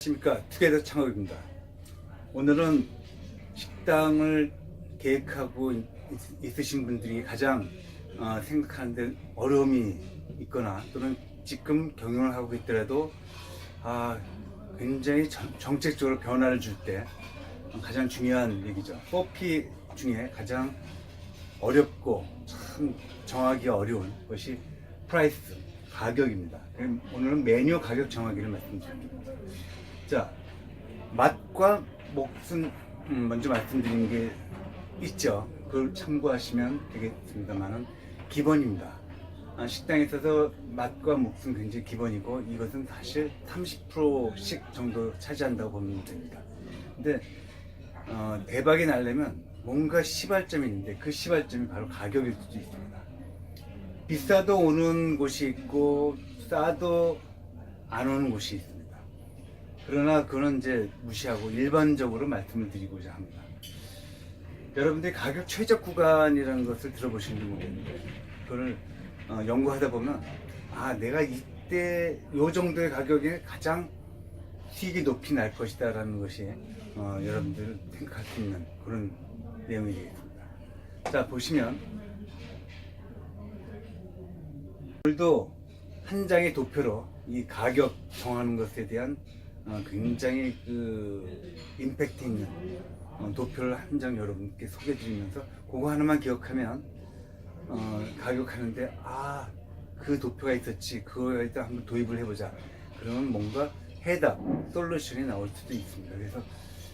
안녕하십니까, 투게더 창업입니다. 오늘은 식당을 계획하고 있으신 분들이 가장 생각하는데 어려움이 있거나 또는 지금 경영을 하고 있더라도 굉장히 정책적으로 변화를 줄 때 가장 중요한 얘기죠. 4P 중에 가장 어렵고 참 정하기 어려운 것이 프라이스, 가격입니다. 오늘은 메뉴 가격 정하기를 말씀드립니다. 자, 맛과 몫은 먼저 말씀드린 게 있죠. 그걸 참고하시면 되겠습니다만은 기본입니다. 식당에 있어서 맛과 몫은 굉장히 기본이고 이것은 사실 30%씩 정도 차지한다고 보면 됩니다. 근데 대박이 나려면 뭔가 시발점이 있는데 그 시발점이 바로 가격일 수도 있습니다. 비싸도 오는 곳이 있고 싸도 안 오는 곳이 있습니다. 그러나 그거는 이제 무시하고 일반적으로 말씀을 드리고자 합니다. 여러분들이 가격 최적 구간이라는 것을 들어보시는지 모르겠는데 그걸 연구하다 보면 내가 이때 요 정도의 가격에 가장 수익이 높이 날 것이다 라는 것이 여러분들 생각할 수 있는 그런 내용이 되겠습니다. 자, 보시면 오늘도 한 장의 도표로 이 가격 정하는 것에 대한 굉장히 임팩트 있는 도표를 한 장 여러분께 소개해 드리면서 그거 하나만 기억하면 가격하는데 그 도표가 있었지, 그거에 일단 한번 도입을 해보자. 그러면 뭔가 해답, 솔루션이 나올 수도 있습니다. 그래서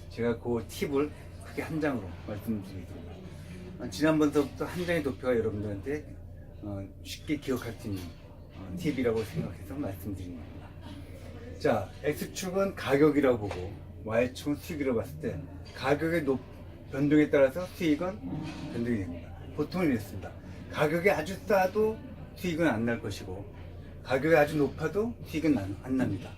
제가 그 팁을 크게 한 장으로 말씀드리겠습니다. 지난번부터 한 장의 도표가 여러분들한테 쉽게 기억할 수 있는 팁이라고 생각해서 말씀드린 겁니다. 자, X축은 가격이라고 보고 Y축은 수익이라고 봤을 때 가격의 변동에 따라서 수익은 변동이 됩니다. 보통은 이렇습니다. 가격이 아주 싸도 수익은 안 날 것이고 가격이 아주 높아도 수익은 안 납니다.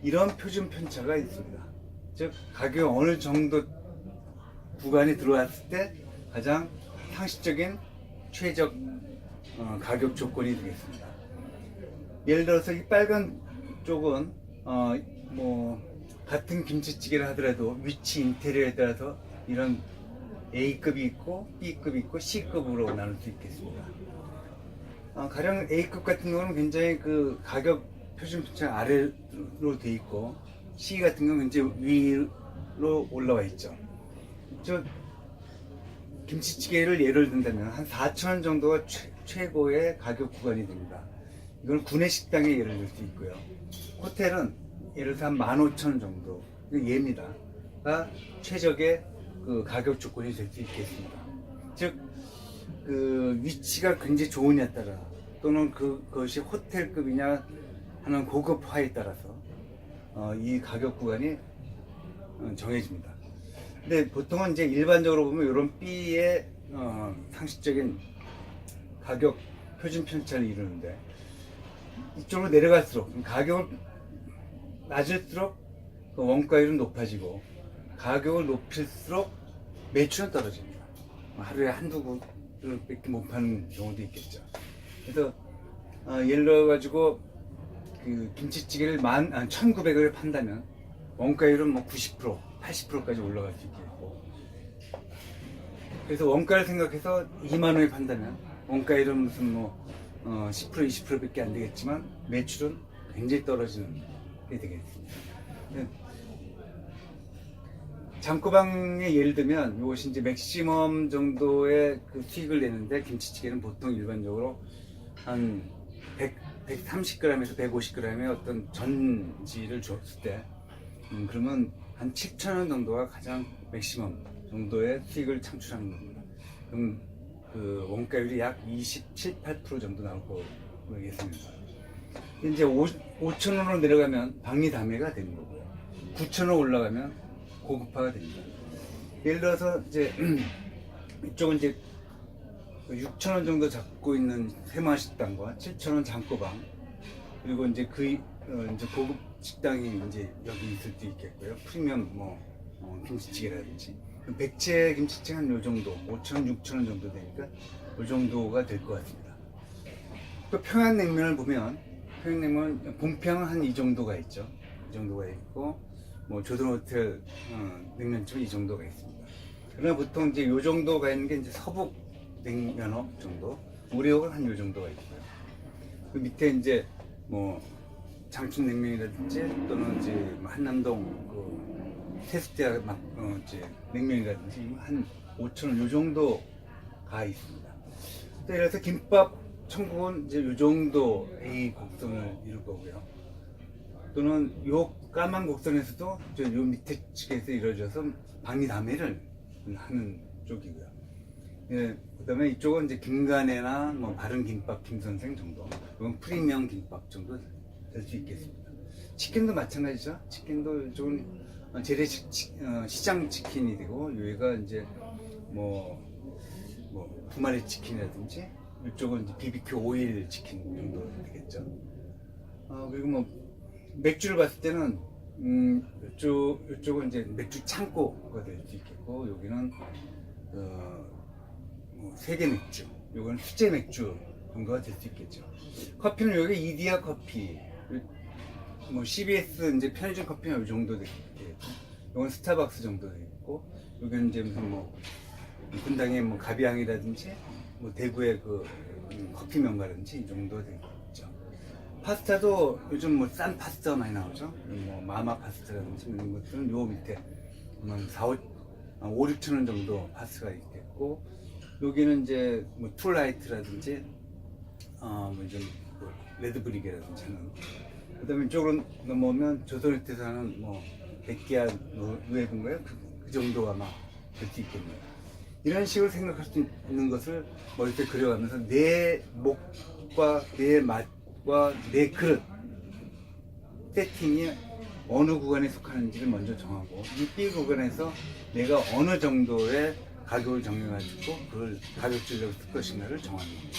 이런 표준 편차가 있습니다. 즉 가격이 어느 정도 구간에 들어왔을 때 가장 상식적인 최적 가격 조건이 되겠습니다. 예를 들어서 이 빨간 쪽은 같은 김치찌개를 하더라도 위치 인테리어에 따라서 이런 A급이 있고 B급이 있고 C급으로 나눌 수 있겠습니다. 가령 A급 같은 경우는 굉장히 그 가격 표준 편차 아래로 돼 있고 C 같은 경우는 이제 위로 올라와 있죠. 김치찌개를 예를 든다면 한 4,000원 정도가 최고의 가격 구간이 됩니다. 이건 구내식당에 예를 들 수 있고요. 호텔은 예를 들어서 한 15,000원 정도, 예입니다.가 최적의 그 가격 조건이 될 수 있겠습니다. 즉, 그 위치가 굉장히 좋으냐에 따라 또는 그것이 호텔급이냐 하는 고급화에 따라서 이 가격 구간이 정해집니다. 근데 보통은 이제 일반적으로 보면 이런 B의 상식적인 가격 표준 편차를 이루는데 이쪽으로 내려갈수록 가격을 낮을수록 그 원가율은 높아지고 가격을 높일수록 매출은 떨어집니다. 하루에 한두 그릇밖에 못 파는 경우도 있겠죠. 그래서 예를 들어 가지고 그 김치찌개를 1,900원에 판다면 원가율은 90%, 80%까지 올라갈 수 있겠고, 그래서 원가를 생각해서 2만 원에 판다면 원가율은 무슨 10%, 20%밖에 안 되겠지만 매출은 굉장히 떨어지는 게 되겠습니다. 장코방에 예를 들면 이것이 이제 맥시멈 정도의 그 수익을 내는데 김치찌개는 보통 일반적으로 한 130g에서 150g의 어떤 전지를 줬을 때 그러면 한 7,000원 정도가 가장 맥시멈 정도의 수익을 창출하는 겁니다. 그럼 그 원가율이 약 27, 8% 정도 나올 거로 보겠습니다. 이제 5,000원으로 내려가면 박리담회가 되는 거고요. 9,000원 올라가면 고급화가 됩니다. 예를 들어서 이제 이쪽은 이제 6,000원 정도 잡고 있는 새마을식당과 7,000원 장코방, 그리고 이제 이제 고급 식당이 이제 여기 있을 수 있겠고요. 프리미엄 김치찌개라든지 백채 김치찌개 한 요 정도 5,000원, 6,000원 정도 되니까 요 정도가 될 것 같습니다. 또 평양냉면을 보면 평양냉면 본평은 한 이 정도가 있죠. 이 정도가 있고, 뭐 조던 호텔 냉면집 이 정도가 있습니다. 그러나 보통 이제 요 정도가 있는 게 이제 서북 냉면업 정도, 우리역은 한 요 정도가 있고요. 그 밑에 이제 뭐 장춘 냉면이라든지 또는 이제 뭐 한남동 그 세숫대 이제 냉면이라든지 한 5,000원 요 정도가 있습니다. 그래서 김밥 천국은 이제 요 정도 A 곡선을 이룰 거고요. 또는 요 까만 곡선에서도 요 밑에 측에서 이루어져서 방리다매를 하는 쪽이고요. 예, 그다음에 이쪽은 이제 김간애나 뭐 바른 김밥 김선생 정도, 이건 프리미엄 김밥 정도 될 수 있겠습니다. 치킨도 마찬가지죠. 치킨도 이쪽은 재래식 시장 치킨이 되고, 여기가 이제 뭐 두마리 치킨이라든지 이쪽은 이제 BBQ 오일 치킨 정도 되겠죠. 그리고 뭐 맥주를 봤을 때는 이쪽은 이제 맥주 창고가 될 수 있겠고, 여기는 뭐 세계 맥주, 요건 수제 맥주 정도가 될 수 있겠죠. 커피는 여기 이디야 커피, 뭐 CBS 이제 편의점 커피는 이 정도 되겠고, 요건 스타벅스 정도 되겠고, 여기는 이제 무슨 뭐 분당의 뭐 가비앙이라든지 뭐 대구의 그 커피 명가라든지 이 정도 되겠죠. 파스타도 요즘 뭐 싼 파스타 많이 나오죠. 뭐 마마 파스타라든지 이런 것들은 요 밑에 5, 6천 원 정도 파스타가 있겠고, 여기는 이제 뭐 툴라이트라든지 뭐좀 레드브리게라든지 하는, 그다음에 이쪽으로 넘어오면 조선일대에서 하는 뭐 백기야 누에든가요? 그 정도가 아마 될 수 있겠네요. 이런 식으로 생각할 수 있는 것을 머릿속에 그려가면서 내 목과 내 맛과 내 그릇 세팅이 어느 구간에 속하는지를 먼저 정하고, 이 B 구간에서 내가 어느 정도의 가격을 정해가지고 그걸 가격 전략을 쓸 것인가를 정하는 겁니다.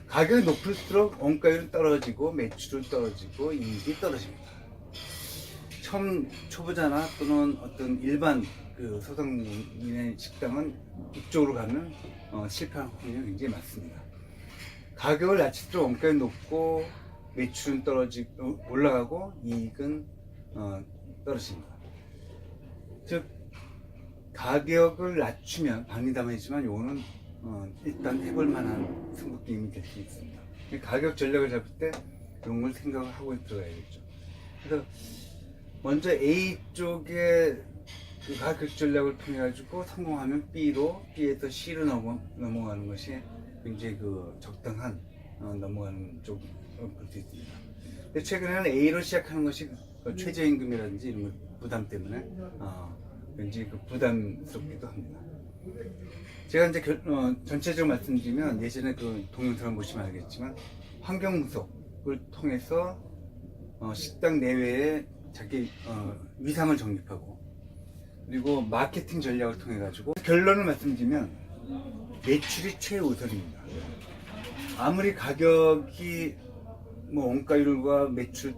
가격이 높을수록 원가율은 떨어지고 매출은 떨어지고 이익이 떨어집니다. 처음 초보자나 또는 어떤 일반 그 소상공인의 식당은 이쪽으로 가면 실패할 확률이 굉장히 많습니다. 가격을 낮출수록 원가율이 높고 매출은 올라가고 이익은 떨어집니다. 즉 가격을 낮추면 방리담이지만 요거는 일단 해볼 만한 승부 게임이 될 수 있습니다. 가격 전략을 잡을 때 이런 걸 생각을 하고 들어가야겠죠. 그래서 먼저 A 쪽에 그 가격 전략을 통해 가지고 성공하면 B에서 C로 넘어가는 것이 굉장히 그 적당한 넘어가는 쪽으로 볼 수 있습니다. 근데 최근에는 A로 시작하는 것이 최저임금이라든지 이런 것 부담 때문에 왠지 그 부담스럽기도 합니다. 제가 이제 전체적으로 말씀드리면, 예전에 그 동영상을 보시면 알겠지만 환경분석을 통해서 식당 내외에 자기 위상을 정립하고, 그리고 마케팅 전략을 통해 가지고 결론을 말씀드리면 매출이 최우선입니다. 아무리 가격이 뭐 원가율과 매출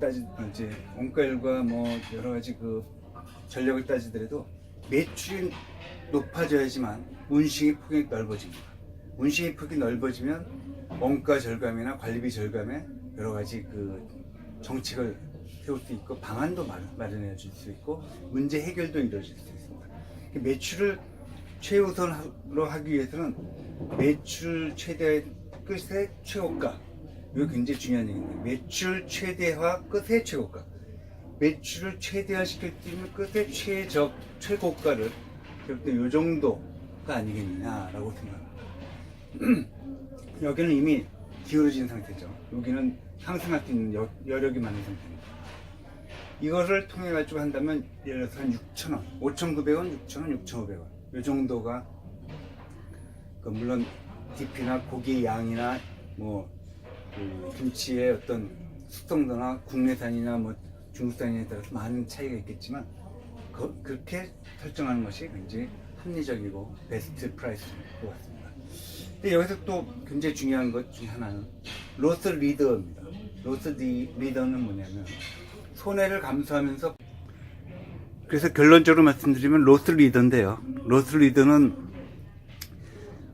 이제 원가율과 뭐 여러 가지 그 전략을 따지더라도 매출이 높아져야지만 운식의 폭이 넓어집니다. 운식의 폭이 넓어지면 원가 절감이나 관리비 절감에 여러 가지 그 정책을 세울 수 있고, 방안도 마련해 줄 수 있고, 문제 해결도 이루어질 수 있습니다. 매출을 최우선으로 하기 위해서는 매출 최대의 끝의 최고가, 이거 굉장히 중요한 얘기입니다. 매출 최대화 끝의 최고가, 매출을 최대화시킬 수 있는 끝의 최고가를 이 정도가 아니겠느냐라고 생각합니다. 여기는 이미 기울어진 상태죠. 여기는 상승할 수 있는 여력이 많은 상태입니다. 이것을 통해 가지고 한다면 예를 들어서 한 6,000원, 5,900원, 6,000원, 6,500원 이 정도가 물론 DP나 고기 양이나 뭐 그 김치의 어떤 숙성도나 국내산이나 뭐 중국산에 따라서 많은 차이가 있겠지만 그렇게 설정하는 것이 굉장히 합리적이고 베스트 프라이스인 것 같습니다. 근데 여기서 또 굉장히 중요한 것 중에 하나는 로스 리더입니다. 로스 리더는 뭐냐면 손해를 감수하면서, 그래서 결론적으로 말씀드리면 로스 리더인데요. 로스 리더는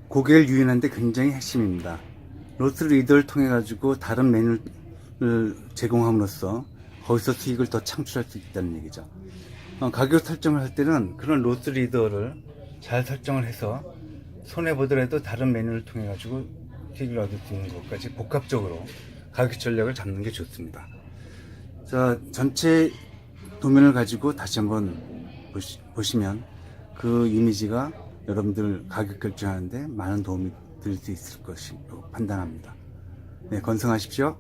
고객을 유인하는데 굉장히 핵심입니다. 로스 리더를 통해 가지고 다른 메뉴를 제공함으로써 거기서 수익을 더 창출할 수 있다는 얘기죠. 가격 설정을 할 때는 그런 로스 리더를 잘 설정을 해서 손해보더라도 다른 메뉴를 통해 가지고 수익을 얻을 수 있는 것까지 복합적으로 가격 전략을 잡는 게 좋습니다. 자, 전체 도면을 가지고 다시 한번 보시면 그 이미지가 여러분들 가격 결정하는데 많은 도움이 될 수 있을 것이라고 판단합니다. 네, 건승하십시오.